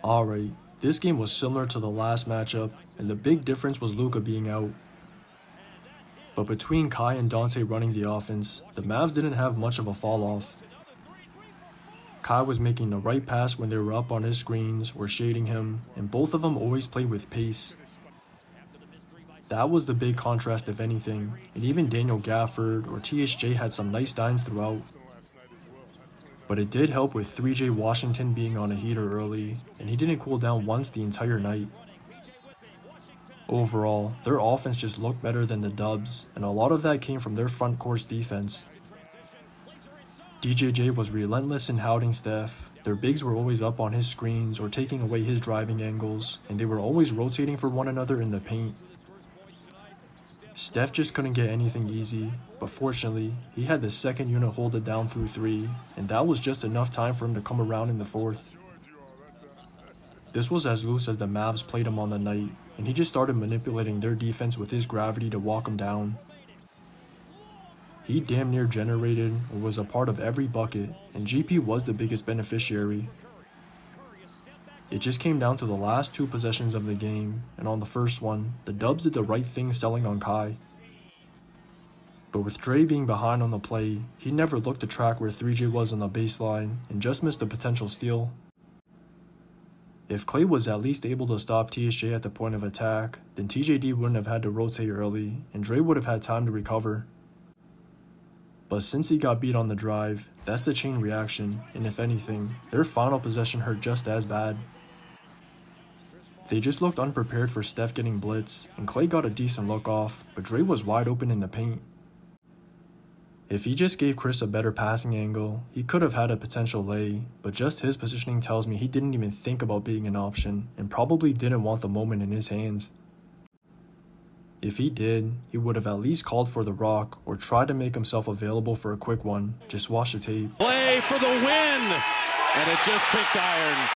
Alright, this game was similar to the last matchup, and the big difference was Luka being out. But between Kai and Dante running the offense, the Mavs didn't have much of a fall off. Kai was making the right pass when they were up on his screens or shading him, and both of them always played with pace. That was the big contrast if anything, and even Daniel Gafford or THJ had some nice dimes throughout. But it did help with 3J Washington being on a heater early, and he didn't cool down once the entire night. Overall, their offense just looked better than the Dubs, and a lot of that came from their front court's defense. DJJ was relentless in hounding Steph, their bigs were always up on his screens or taking away his driving angles, and they were always rotating for one another in the paint. Steph just couldn't get anything easy, but fortunately, he had the second unit hold it down through 3, and that was just enough time for him to come around in the 4th. This was as loose as the Mavs played him on the night, and he just started manipulating their defense with his gravity to walk him down. He damn near generated or was a part of every bucket, and GP was the biggest beneficiary. It just came down to the last 2 possessions of the game, and on the first one, the Dubs did the right thing selling on Kai. But with Dre being behind on the play, he never looked to track where 3J was on the baseline and just missed a potential steal. If Clay was at least able to stop THJ at the point of attack, then TJD wouldn't have had to rotate early, and Dre would have had time to recover. But since he got beat on the drive, that's the chain reaction, and if anything, their final possession hurt just as bad. They just looked unprepared for Steph getting blitzed, and Clay got a decent look off, but Dre was wide open in the paint. If he just gave Chris a better passing angle, he could have had a potential lay, but just his positioning tells me he didn't even think about being an option, and probably didn't want the moment in his hands. If he did, he would have at least called for the rock or tried to make himself available for a quick one. Just watch the tape. Play for the win, and it just kicked iron.